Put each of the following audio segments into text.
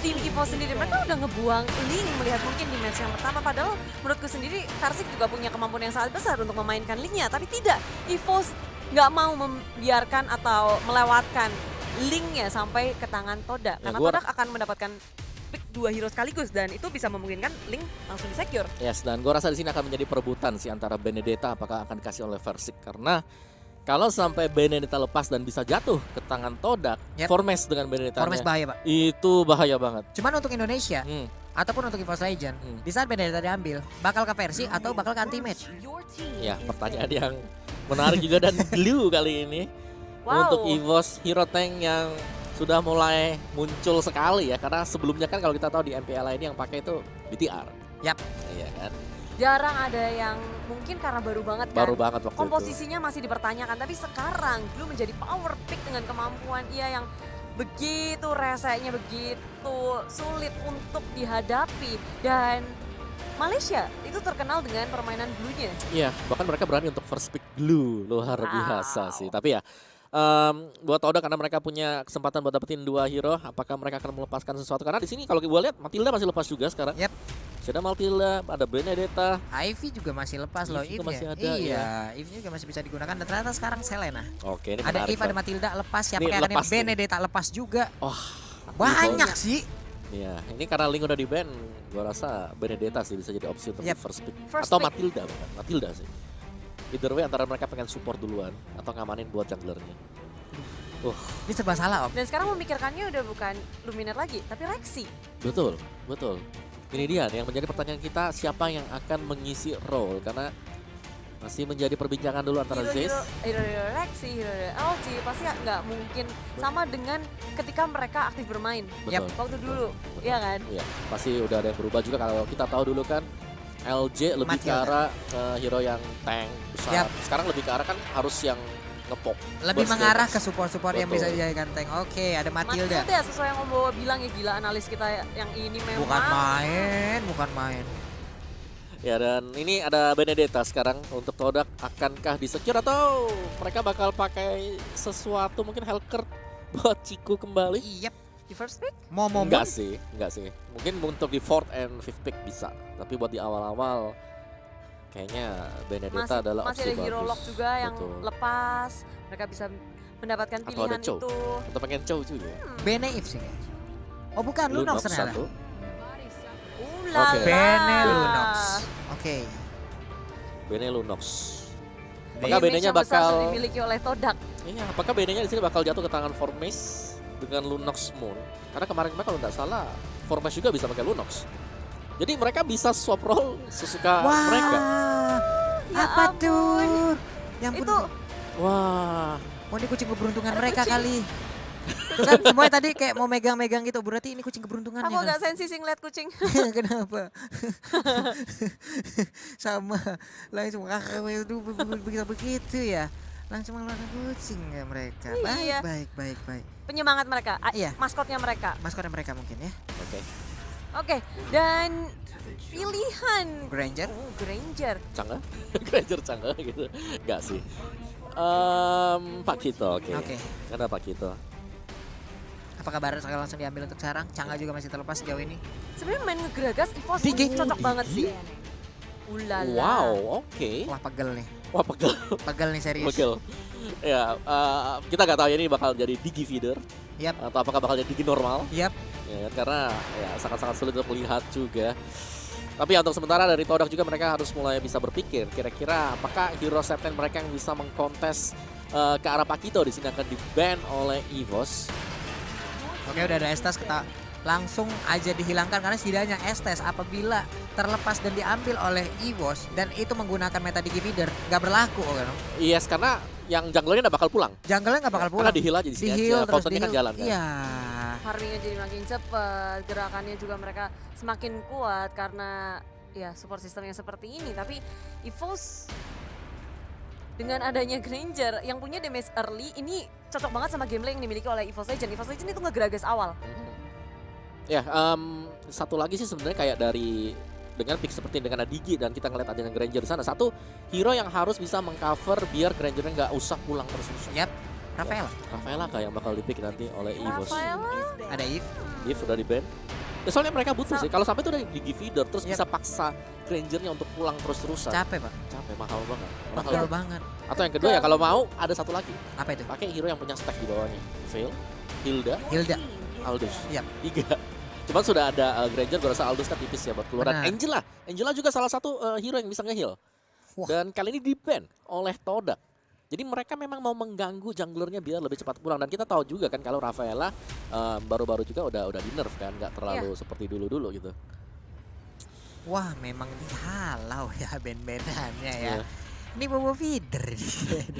tim Evo sendiri, mereka udah ngebuang Link melihat mungkin di match yang pertama. Padahal menurutku sendiri, Versik juga punya kemampuan yang sangat besar untuk memainkan Linknya. Tapi tidak, Evo nggak mau membiarkan atau melewatkan Linknya sampai ke tangan Toda. Karena Toda akan mendapatkan pick 2 hero sekaligus dan itu bisa memungkinkan Link langsung di-secure. Yes, dan gue rasa di sini akan menjadi perebutan sih antara Benedetta apakah akan dikasih oleh Versik. Karena kalau sampai Benedetta lepas dan bisa jatuh ke tangan Todak, Formes dengan Benedetta bahaya, Pak. Itu bahaya banget. Cuman untuk Indonesia ataupun untuk EVOS Legend, di saat Benedetta diambil, bakal ke versi atau bakal ke anti-match? Ya, pertanyaan yang menarik juga dan glue kali ini. Untuk EVOS Hero Tank yang sudah mulai muncul sekali ya. Karena sebelumnya kan kalau kita tahu di MPL ini yang pakai itu BTR. Yap. Iya kan. Jarang ada yang mungkin karena baru banget kan. Baru banget waktu komposisinya itu masih dipertanyakan, tapi sekarang Glue menjadi power pick dengan kemampuan ia yang begitu resenya, begitu sulit untuk dihadapi. Dan Malaysia itu terkenal dengan permainan Glue-nya. Iya, bahkan mereka berani untuk first pick Glue, luar biasa sih. Tapi ya buat Toda karena mereka punya kesempatan buat dapetin 2 hero, apakah mereka akan melepaskan sesuatu? Karena di sini kalau gue lihat Matilda masih lepas juga sekarang. Ada Matilda, ada Benedetta, Ivy juga masih lepas loh, Eve masih ada. Iya, Eve juga masih bisa digunakan dan ternyata sekarang Selena. Oke, ini ada menarik, Eve, ada Matilda lepas, siapa ini kayak Benedetta lepas juga. Wah, banyak sih. Iya, ini karena Link udah di ban, gua rasa Benedetta sih bisa jadi opsi untuk first pick. Atau Matilda bahkan, Matilda sih. Either way antara mereka pengen support duluan atau ngamanin buat junglernya. Ini serba salah, Om. Dan sekarang memikirkannya udah bukan Luminar lagi, tapi Rexy. Betul, betul. Ini dia yang menjadi pertanyaan kita, siapa yang akan mengisi role, karena masih menjadi perbincangan dulu antara Zez. Hero Rexy, hero LG pasti nggak mungkin sama dengan ketika mereka aktif bermain. Waktu dulu, iya kan? Iya, pasti udah ada yang berubah juga. Kalau kita tahu dulu kan LJ lebih ke arah hero yang tank besar. Sekarang lebih ke arah kan harus yang ngepop. Lebih mengarah ke support-support yang bisa dijadikan tank. Oke, ada Matilda. Matilda sesuai yang Om Bowo bilang ya, gila analis kita yang ini memang. Bukan main. Ya, dan ini ada Benedetta sekarang untuk Todak. Akankah di-secure atau mereka bakal pakai sesuatu mungkin Helker buat Ciku kembali? Di first pick? Enggak sih. Mungkin untuk di 4th and 5th pick bisa. Tapi buat di awal-awal kayaknya Benedetta adalah opsi bagus. Masih ada hero lock juga yang lepas. Mereka bisa mendapatkan pilihan itu. Atau pengen Chow juga. Bene If sih. Oh bukan, Lunox ternyata. Bene Lunox. Oke. Bene Lunox. Apakah Benenya bakal dimiliki oleh Todak? Iya, apakah Benenya di sini bakal jatuh ke tangan Formes dengan Lunox Moon? Karena kemarin kalau nggak salah Formes juga bisa pakai Lunox. Jadi mereka bisa swap role sesuka mereka. Apa tuh? Yang itu. Wah. Oh ini kucing keberuntungan mereka kali. Tuh kan semuanya tadi kayak mau megang-megang gitu. Berarti ini kucing keberuntungannya. Aku agak sensi sih ngeliat kucing. Kenapa? Sama. Langsung begitu ya. Langsung mengeluarkan kucing ya mereka. Baik. Penyemangat mereka. Maskotnya mereka. Maskotnya mereka mungkin ya. Oke, dan pilihan Granger. Granger. Canggah? Granger canggah gitu. Enggak sih. Pak Kito, oke. Ada Pak Kito. Apakah Barat akan langsung diambil untuk sarang? Canggah juga masih terlepas sejauh ini. Sebenarnya main ngegeragas EVOS cocok banget sih. Ulala. Wow, oke. Wah pegel nih. Pegel nih serius. Pegel. Ya, kita nggak tahu ya ini bakal jadi digi feeder. Atau apakah bakal jadi digi normal. Ya, karena ya sangat-sangat sulit untuk melihat juga. Tapi untuk sementara dari Todak juga mereka harus mulai bisa berpikir kira-kira apakah hero Septen mereka yang bisa mengkontes ke arah Pakito di sini akan di-ban oleh EVOS. Oke, udah ada Estes, kita langsung aja dihilangkan karena setidaknya Estes apabila terlepas dan diambil oleh EVOS dan itu menggunakan meta digi feeder nggak berlaku kan? Yes, karena yang junglernya nggak bakal pulang. Junglernya nggak bakal pulang. Karena di-heal aja di sini aja. Fountain kan jalan kan. Iya. Farmingnya jadi makin cepat, gerakannya juga mereka semakin kuat karena ya support sistemnya seperti ini. Tapi EVOS dengan adanya Granger yang punya damage early ini cocok banget sama gameplay yang dimiliki oleh EVOS Legend. EVOS Legend itu ngegeragas awal. Ya, satu lagi sih sebenarnya kayak dari dengan pick seperti dengan Adigi dan kita ngeliat adanya Granger di sana. Satu hero yang harus bisa mengcover biar Grangernya nggak usah pulang terus. Rafaela. Rafaela kah yang bakal di pick nanti oleh EVOS. Rafaela. Ada Eve. Eve udah di ban. Ya, soalnya mereka butuh sih. Kalau sampai itu dari Digi Feeder terus bisa paksa Grangernya untuk pulang terus-terusan. Capek, Pak. Capek, mahal banget. Mahal banget. Atau yang kedua ya kalau mau ada satu lagi. Apa itu? Pakai hero yang punya stack di bawahnya. Veil, Hilda, Aldous. Yap. 3. Cuman sudah ada Granger, gue rasa Aldous kan tipis ya buat keluar. Dan Benar. Angela juga salah satu hero yang bisa nge-heal. Wah. Dan kali ini di-ban oleh Todak. Jadi mereka memang mau mengganggu junglernya biar lebih cepat pulang. Dan kita tahu juga kan kalau Rafaela baru-baru juga udah di-nerf kan. Nggak terlalu seperti dulu-dulu gitu. Wah, memang dihalau ya band-bandannya ya. Iya. Ini Bobo Feeder.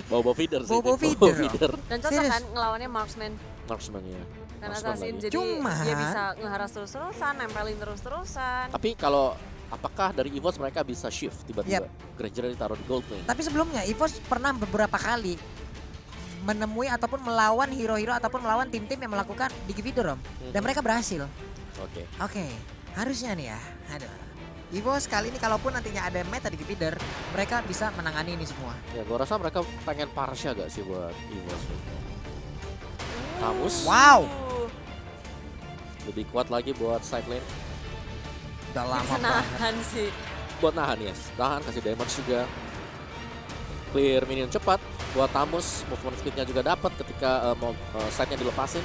Bobo Feeder sih. Bobo ini. Feeder. Dan cocok Serius? kan ngelawannya Marksman. Marksman ya. Kan Marksman Assassin lagi. jadi Cuman- dia bisa ngeharas terus-terusan, nempelin terus-terusan. Tapi kalau apakah dari EVOS mereka bisa shift tiba-tiba? Granger ditaruh di gold lane. Tapi sebelumnya EVOS pernah beberapa kali menemui ataupun melawan hero-hero ataupun melawan tim-tim yang melakukan Digi Feeder, Om. Dan mereka berhasil. Oke. Oke, harusnya nih ya. Aduh. EVOS kali ini kalaupun nantinya ada meta Digi Feeder, mereka bisa menangani ini semua. Ya gue rasa mereka pengen Parsha gak sih buat EVOS? Tamus Wow. lebih kuat lagi buat side lane. Udah lama Bisa banget. nahan sih. Buat nahan ya, tahan kasih damage juga. Clear minion cepat. Buat Tamus movement speednya juga dapat ketika mau side-nya dilepasin.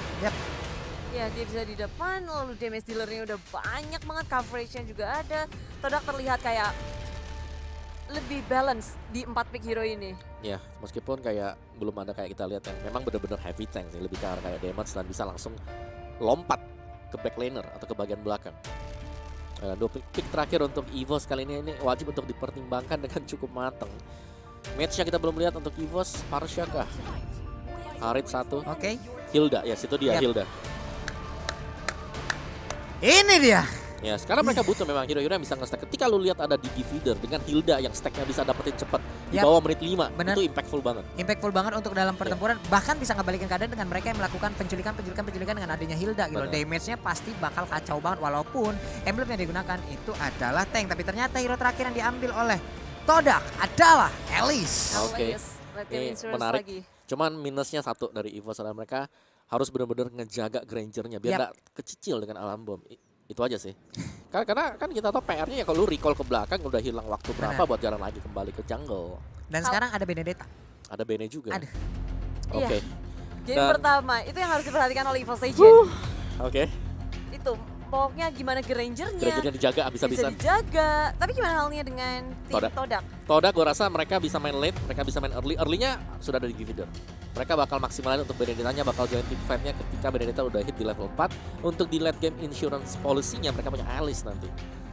Ya dia bisa di depan, lalu damage dealernya udah banyak banget, coverage-nya juga ada. Todak terlihat kayak lebih balance di 4 pick hero ini. Ya, meskipun kayak belum ada kayak kita lihat yang memang benar-benar heavy tank sih, lebih ke arah kayak damage dan bisa langsung lompat ke backlaner atau ke bagian belakang. Nah, 2 pick terakhir untuk EVOS kali ini wajib untuk dipertimbangkan dengan cukup matang. Match yang kita belum lihat untuk EVOS, Parsha kah? Harit 1, Oke. Hilda, ya situ dia Yap. Hilda. Ini dia. Ya, sekarang mereka butuh memang hero-hero yang bisa nge-stack. Ketika lu lihat ada Digi Feeder dengan Hilda yang stacknya bisa dapetin cepat di Yap. bawah menit 5, Benar. itu impactful banget. Impactful banget untuk dalam pertempuran, bahkan bisa ngebalikin keadaan dengan mereka yang melakukan penculikan dengan adanya Hilda gitu. Benar. Damage-nya pasti bakal kacau banget walaupun emblem yang digunakan itu adalah tank, tapi ternyata hero terakhir yang diambil oleh Todak adalah Elise. Oke. Let them Ini insurance menarik. lagi. Cuman minusnya satu dari EVOS adalah mereka harus benar-benar ngejaga Grangernya biar Yap. nggak kecicil dengan alam bom. Itu aja sih. Karena kan kita tahu PR-nya ya kalau lu recall ke belakang udah hilang waktu berapa Benar. buat jalan lagi kembali ke jungle. Dan sekarang ada Benedetta. Ada Bene juga. Aduh. Oke. Game Dan- pertama, itu yang harus diperhatikan oleh EVOS Legend. Oke. Itu, pokoknya gimana Grangernya Grangernya dijaga bisa abis-abisan. dijaga. Tapi gimana halnya dengan tim Todak. Todak? Todak gue rasa mereka bisa main late, mereka bisa main early. Early-nya sudah ada di Feeder. Mereka bakal maksimalin untuk Benedettanya, bakal join team fight-nya ketika Benedetta udah hit di level 4. Untuk di late game insurance policy-nya mereka punya Alice nanti.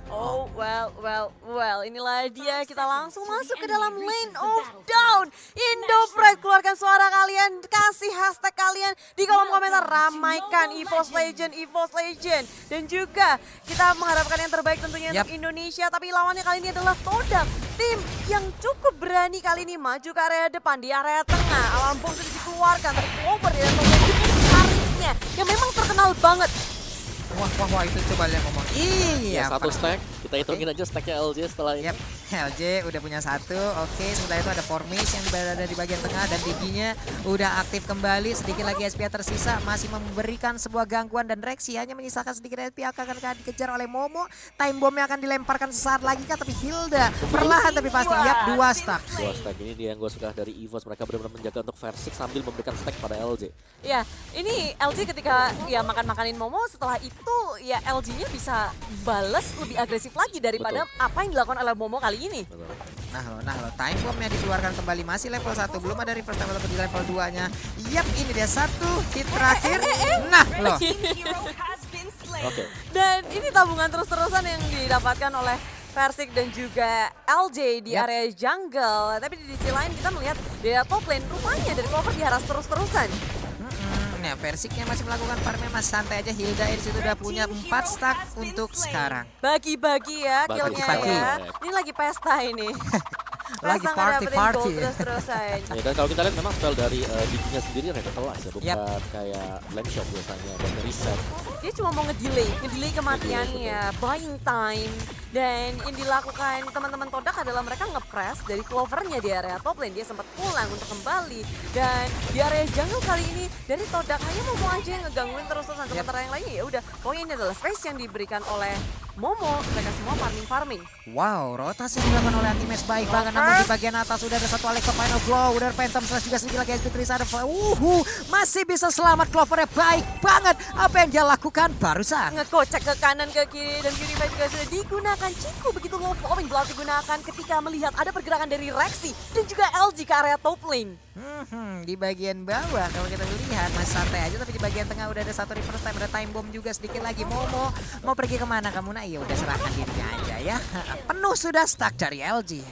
Oh, well, inilah dia. Kita langsung masuk ke dalam lane of down. Indopride, keluarkan suara kalian, kasih hashtag kalian di kolom komentar, ramaikan EVOS Legend. Dan juga kita mengharapkan yang terbaik tentunya Yap. untuk Indonesia. Tapi lawannya kali ini adalah Todak, tim yang cukup berani kali ini maju ke area depan, di area tengah. Alarm bomb sudah dikeluarkan, tercover di level Harisnya yang memang terkenal banget. Wah, itu coba lihat ngomong. Iya. Ya, satu Pak. stack, kita hitungin aja stacknya LJ setelah ini. Yap, LJ udah punya satu. Oke, sementara itu ada Formation yang berada di bagian tengah dan Diginya udah aktif kembali. Sedikit lagi SPA tersisa, masih memberikan sebuah gangguan dan reaksi. Hanya menyisakan sedikit SPA akan dikejar oleh Momo. Time bomb yang akan dilemparkan sesaat lagi kah, tapi Hilda perlahan tapi pasti. Yap, 2 stack. 2 stack ini dia yang gue suka dari EVOS, mereka benar-benar menjaga untuk Versik sambil memberikan stack pada LJ. Ya, ini LG ketika ya makan-makanin Momo, setelah itu ya LG-nya bisa balas lebih agresif lagi daripada apa yang dilakukan oleh Momo kali ini. Betul. Nah lo, time bomb-nya dikeluarkan kembali, masih level 1, belum ada reverse time di level 2-nya. Yap, ini dia satu hit terakhir. Nah loh, Oke. Dan ini tabungan terus-terusan yang didapatkan oleh Versik dan juga LJ di Yap. area jungle. Tapi di sisi lain kita melihat di area top lane, rupanya dari cover diharas terus-terusan. nah Versiknya masih melakukan farmnya, mas santai aja. Hilda di situ udah punya 4 stack untuk sekarang. Bagi-bagi ya Bagi-bagi. killnya ya. Ini lagi pesta ini. lagi Rasa nggak dapetin party. gold terus-terusan. Ya, dan kalau kita lihat memang spell dari Diginya sendiri rada kelas ya, bukan kayak Blank Shot biasanya dan reset. Dia cuma mau ngedelay kematiannya, buying time. Dan yang dilakukan teman-teman Todak adalah mereka nge-press dari Clovernya di area top lane. Dia sempat pulang untuk kembali. Dan di area jungle kali ini dari Todak hanya mau aja yang ngegangguin terus-terusan. Sementara yang lainnya ya udah, pokoknya ini adalah space yang diberikan oleh Momo. Mereka semua farming. Wow, rotasi dilakukan oleh Anti-Match baik banget. Namun di bagian atas udah ada satu Alexa Final Blow. Udah ada Phantom Slash juga sedikit lagi SP Trisha. Masih bisa selamat Clovernya baik banget. Apa yang dia lakukan barusan? Ngekocek ke kanan ke kiri dan Purify juga sudah digunakan. Ciku begitu low flowing blood digunakan ketika melihat ada pergerakan dari Rexy dan juga LG ke area top lane. Di bagian bawah kalau kita lihat masih santai aja, tapi di bagian tengah udah ada satu reverse time, ada time bomb juga sedikit lagi. Momo mau pergi kemana kamu? Nah iya udah serahkan dirinya aja ya. Penuh sudah stuck dari LG.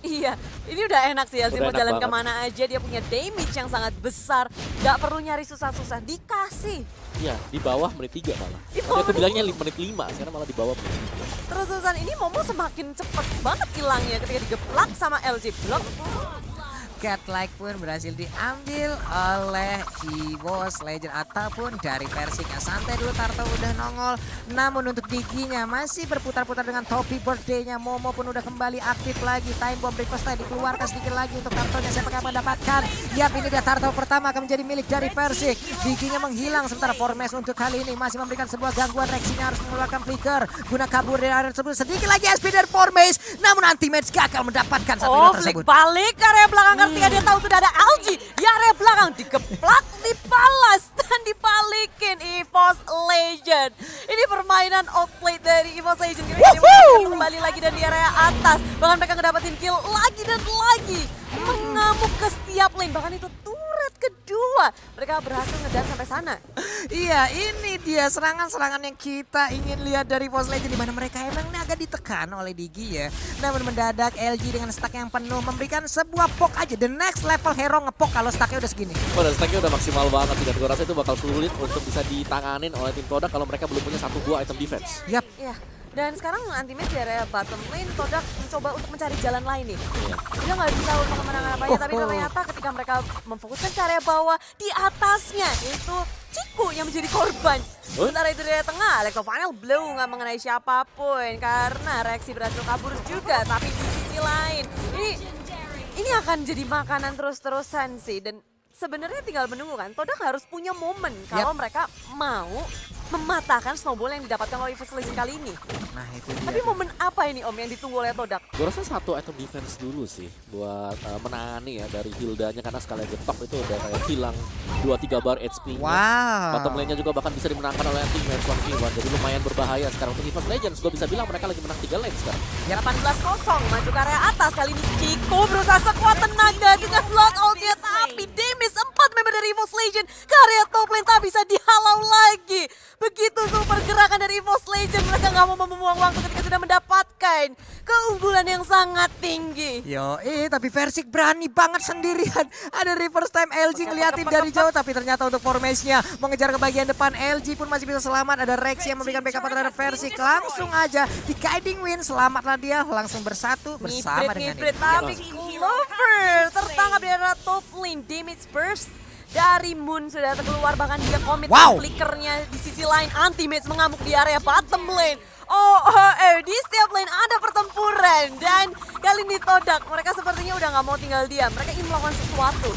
Iya, ini udah enak sih LG Udah mau enak jalan banget. kemana aja. Dia punya damage yang sangat besar. Gak perlu nyari susah-susah, dikasih. Iya, di bawah menit 3 malah. Di Tadi bawah aku bilangnya menit 5, sekarang malah di bawah menit 3. Terus-terusan ini Momo semakin cepet banget hilangnya ketika digeplak sama LG Block. Cat-like pun berhasil diambil oleh EVOS Legend ataupun dari versinya. Santai dulu, Tarto udah nongol. Namun untuk Diginya masih berputar-putar dengan topi birthday-nya. Momo pun udah kembali aktif lagi. Time bomb request dikeluarkan sedikit lagi untuk Tartonya. Siapa yang mendapatkan? Yap, ini dia Tarto pertama akan menjadi milik dari Persik. Diginya menghilang sementara Formes untuk kali ini masih memberikan sebuah gangguan. Rexinya harus mengeluarkan flicker guna kabur dari area tersebut. Sedikit lagi SP dari Formes, namun Anti-Match gagal mendapatkan satu hero tersebut. Flick balik ke area belakang ketika dia tahu sudah ada LG di area belakang, digeplak, dibalas dan dibalikin EVOS Legend. Ini permainan outplay dari EVOS Legend. Kembali lagi dan di area atas, bahkan mereka ngedapetin kill lagi dan lagi, mengamuk ke setiap lane. Bahkan itu turret kedua mereka berhasil ngedance sampai sana. Iya, ini dia serangan-serangan yang kita ingin lihat dari EVOS Legend, di mana mereka emang agak ditekan oleh Digi ya. Namun mendadak LG dengan stack yang penuh memberikan sebuah poke aja. The next level hero ngepok kalau stacknya udah segini. Dan stacknya udah maksimal banget dan gue rasa itu bakal sulit untuk bisa ditanganin oleh tim Todak kalau mereka belum punya 1-2 item defense. Yap. Ya. Dan sekarang Anti-Match di area bottom lane, Todak mencoba untuk mencari jalan lain nih. Dia nggak bisa untuk kemenangan apanya, tapi ternyata ketika mereka memfokuskan ke area bawah, di atasnya itu Ciku yang menjadi korban. Sementara itu di area tengah, Alexa Final Blow nggak mengenai siapapun karena Rexy berhasil kabur juga. Tapi di sisi lain, ini akan jadi makanan terus-terusan sih. Dan sebenarnya tinggal menunggu kan, Todak harus punya momen kalau mereka mau mematahkan snowball yang didapatkan oleh EVOS Legend kali ini. Nah itu dia. Tapi momen apa ini Om yang ditunggu oleh Todak? Gue rasa 1 item defense dulu sih buat menangani ya dari Hildanya, karena sekali getok itu udah kayak hilang 2-3 bar HP-nya. Wow. Bottom lane-nya juga bahkan bisa dimenangkan oleh Anti-Match 1v1, jadi lumayan berbahaya sekarang untuk EVOS Legends. Gue bisa bilang mereka lagi menang 3 lane sekarang. 18-0 maju ke area atas, kali ini Ciku berusaha sekuat tenaga dengan Blood All Get, tapi damage 4 member dari EVOS Legend ke area top lane tak bisa dihalau lagi. Begitu super gerakan dari EVOS Legend, mereka nggak mau membuang waktu ketika sudah mendapatkan keunggulan yang sangat tinggi. Tapi Versik berani banget sendirian. Ada reverse time LG ngeliatin dari jauh, tapi ternyata untuk formasinya mengejar ke bagian depan. LG pun masih bisa selamat. Ada Rexy yang memberikan backup terhadap Versik. Langsung aja di guiding win, selamatlah dia langsung bersatu bersama dengan ini. Tapi Clover tertangkap di area top lane, damage burst dari Moon sudah keluar, bahkan dia komit flickernya di sisi lain. Anti-Match mengamuk di area bottom lane. Di setiap lane ada pertempuran dan kali ini Todak mereka sepertinya udah nggak mau tinggal diam. Mereka ingin melakukan sesuatu.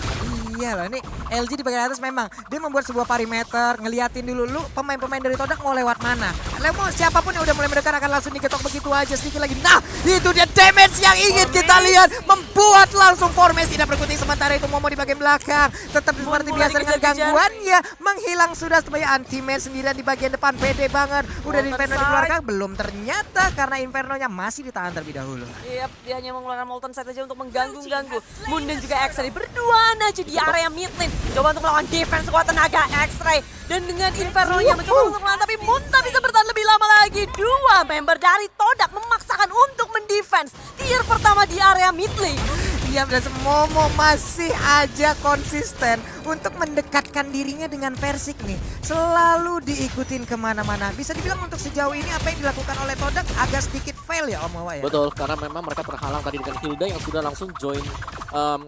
Iya loh, ini LG di bagian atas memang dia membuat sebuah perimeter, ngeliatin dulu lu pemain-pemain dari Todak mau lewat mana. Mau siapapun yang udah mulai mendekat akan langsung diketok begitu aja sedikit lagi. Nah, itu dia damage yang ingin kita lihat, membuat langsung formasi tidak berkutik. Sementara itu Momo di bagian belakang tetap seperti biasa dengan gangguannya menghilang sudah sebagai Anti-Match sendirian di bagian depan. Pede banget. Udah di Inferno dikeluarkan belum ternyata karena Infernonya masih ditahan terlebih dahulu. Iya, dia hanya mengeluarkan Molten Side aja untuk mengganggu-ganggu. Moon dan juga X-Ray berduaan aja di area mid lane. Coba untuk melawan defense sekuat tenaga X-Ray. Dan dengan Inferno-nya mencoba untuk melawan, tapi Moon tak bisa bertahan lebih lama lagi. 2 member dari Todak memaksakan untuk mendefense tier pertama di area mid lane. Iya, dan Momo masih aja konsisten untuk mendekatkan dirinya dengan Versik nih. Selalu diikutin kemana-mana. Bisa dibilang untuk sejauh ini apa yang dilakukan oleh Todak agak sedikit fail ya Om Wawa ya? Betul, karena memang mereka terhalang tadi dengan Hilda yang sudah langsung join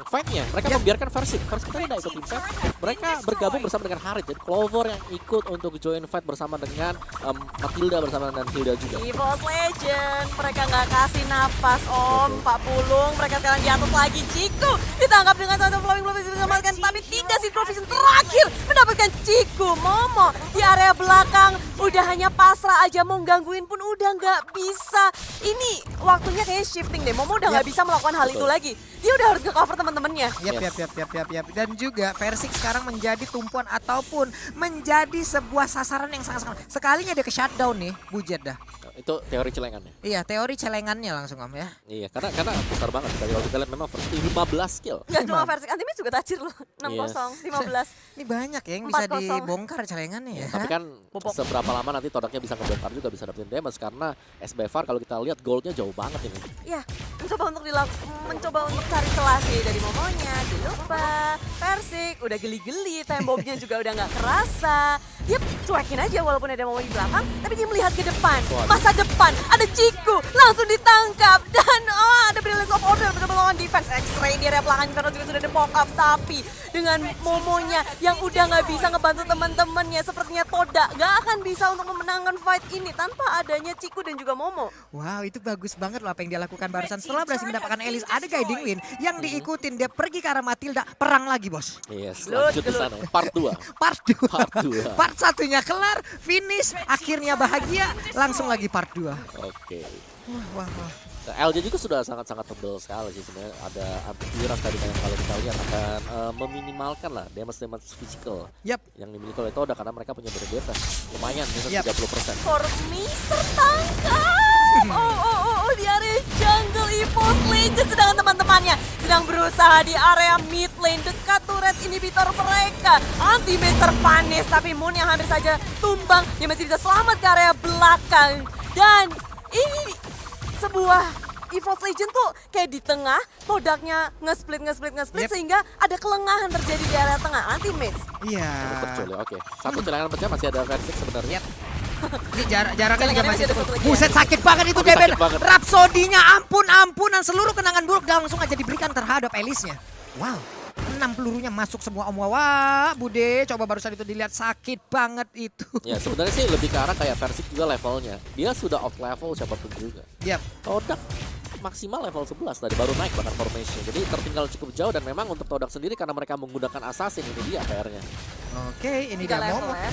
fight-nya. Mereka membiarkan Versik tadi tidak ikut tim fight. Mereka bergabung bersama dengan Harit. Jadi Clover yang ikut untuk join fight bersama dengan Matilda bersama dengan Hilda juga. EVOS Legend, mereka nggak kasih napas Om. Pak Pulung, mereka sekarang di atas lagi. Ciku ditangkap dengan satu flowing bisa diselamatkan, tapi tidak si Provision terakhir mendapatkan Ciku. Momo di area belakang udah hanya pasrah aja, mau gangguin pun udah nggak bisa. Ini waktunya kayaknya shifting deh. Momo udah nggak bisa melakukan hal itu lagi. Dia udah harus nge-cover teman-temannya. Yap. Dan juga Versik sekarang menjadi tumpuan ataupun menjadi sebuah sasaran yang sangat-sangat. Sekalinya dia ke shutdown nih, bujet dah. Itu teori celengannya. Iya, teori celengannya langsung Om ya. Iya, karena besar banget. Kalau kita lihat memang first 15 kill. Gak cuma Versik, Antimis juga tajir loh. 6-0, 15. Ini banyak ya yang bisa 4-0. dibongkar celengannya ya. Tapi kan seberapa lama nanti Todaknya bisa ngebongkar juga, bisa dapetin damage. Karena SBFR kalau kita lihat goldnya jauh banget ini. Iya, mencoba untuk cari celah sih dari Momonya, dilupa. Versik udah geli-geli, temboknya juga udah nggak kerasa. Dia cuekin aja walaupun ada Momo di belakang, tapi dia melihat ke depan. Masa depan, ada Ciku, langsung ditangkap. Dan ada Brilliance of Order benar melawan defense. X-Ray di area belakang Inferno juga sudah di-poke up. Tapi dengan Momonya yang udah nggak bisa ngebantu teman-temannya, sepertinya Todak nggak akan bisa untuk memenangkan fight ini tanpa adanya Ciku dan juga Momo. Wow, itu bagus banget loh apa yang dia lakukan barusan. Setelah berhasil mendapatkan Elise, ada Guiding Wind yang diikutin. Dia pergi ke arah Matilda, perang lagi bos. Yes, lanjut di sana. Part 2. Part 2. Part 1-nya kelar, finish, akhirnya bahagia, langsung lagi part 2. Oke. Wah. LJ juga sudah sangat-sangat tebel sekali sih sebenarnya. Ada antivirus tadi yang kalau kita lihat akan meminimalkan lah damage physical yang dimiliki oleh Todak karena mereka punya defense lumayan minus 30%. Formis tertangkap. Oh, di area jungle EVOS Legend, sedangkan teman-temannya sedang berusaha di area mid lane dekat turret inhibitor mereka. Anti-mage terpanis, tapi Moon yang hampir saja tumbang, dia masih bisa selamat ke area belakang. Dan ini sebuah EVOS Legend tuh kayak di tengah, Todaknya nge-split sehingga ada kelengahan terjadi di area tengah. Anti-mage. Iya. Oke. Satu celengan pecah masih ada Versik sebenarnya. Ini jaraknya juga masih ada satu lagi. Buset, sakit banget itu Deben. Rhapsody-nya ampunan seluruh kenangan buruk langsung aja diberikan terhadap Elise-nya. Wow. 6 pelurunya masuk semua Om Wawa. Bude, coba barusan itu dilihat sakit banget itu. Ya sebenarnya sih lebih ke arah kayak Versik juga levelnya. Dia sudah off level siapapun juga. Todak maksimal level 11 tadi baru naik bahkan formation. Jadi tertinggal cukup jauh dan memang untuk Todak sendiri karena mereka menggunakan assassin ini dia PR-nya. Oke, ini dia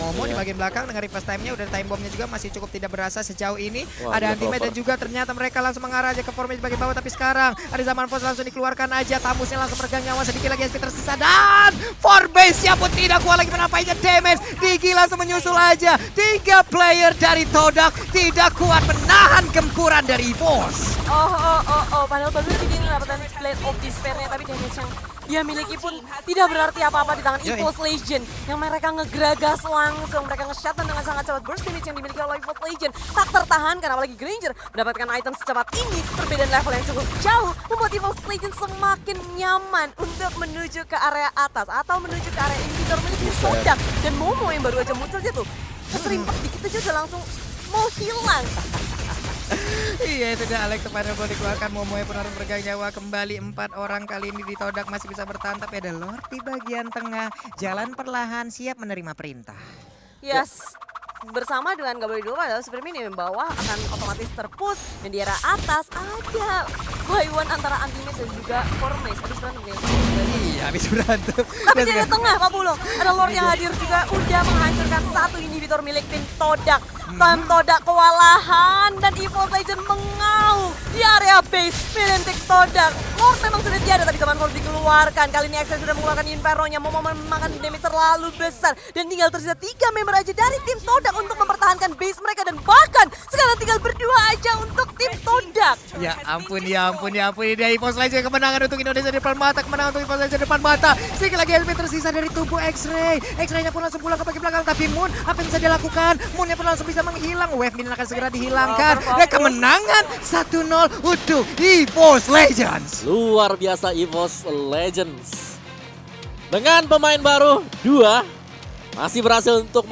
Momo di bagian belakang dengan reverse time-nya udah time bomb-nya juga masih cukup tidak berasa sejauh ini. Ada anti-mage dan juga ternyata mereka langsung mengarah aja ke formation bagian bawah, tapi sekarang ada Zaman Force langsung dikeluarkan aja, Tamusnya langsung meregang nyawa, sedikit lagi SP tersisa dan Forbase-nya pun tidak kuat lagi menapainya damage. Digi langsung menyusul aja. 3 player dari Todak tidak kuat menahan gempuran dari EVOS. Padahal baru Digi mendapatkan Blade of Despair-nya, tapi damage yang dia miliki pun tidak berarti apa-apa di tangan EVOS Legend yang mereka ngegragas langsung, mereka nge-shutdown dengan sangat cepat. Burst damage yang dimiliki oleh EVOS Legend tak tertahankan, apalagi Granger mendapatkan item secepat ini. Perbedaan level yang cukup jauh membuat EVOS Legend semakin nyaman untuk menuju ke area atas atau menuju ke area inhibitor milik Todak. Dan Momo yang baru aja muncul aja tuh keserimpet dikit aja udah langsung mau hilang. Iya, itu dia Alex Final Ball dikeluarkan. Momoe pun harus bergang nyawa kembali. 4 orang kali ini di Todak masih bisa bertahan, tapi ada Lord di bagian tengah. Jalan perlahan, siap menerima perintah. Yes. Bersama dengan gak boleh dulu adalah Super Mini yang bawah akan otomatis terpush, dan di area atas ada Waiwan antara Anti-Mage dan juga Formace. Habis berantem ya. Iya, habis berantem. Tapi di area tengah Pak Pulo, ada Lord yang hadir juga udah menghancurkan satu inhibitor milik tim Todak. Tim Todak kewalahan dan EVOS Legend mengaum di area base milik Todak. Lord memang sudah tiada, tapi Zaman Force dikeluarkan. Kali ini X-Ray sudah mengeluarkan Inferno-nya, mau memakan damage terlalu besar, dan tinggal tersisa 3 member aja dari tim Todak untuk mempertahankan base mereka, dan bahkan sekarang tinggal berdua aja untuk tim Todak. Ya ampun. Ini dia EVOS Legend, kemenangan untuk Indonesia di depan mata, kemenangan untuk EVOS Legend di depan mata. Sedikit lagi HP tersisa dari tubuh X-Ray. X-Ray-nya pun langsung pulang ke bagian belakang, tapi Moon apa yang bisa dia lakukan? Moon-nya pun langsung bisa menghilang. Wave Minion akan segera dihilangkan. Dan kemenangan 1-0 untuk EVOS Legends. Luar biasa EVOS Legends. Dengan pemain baru 2 masih berhasil untuk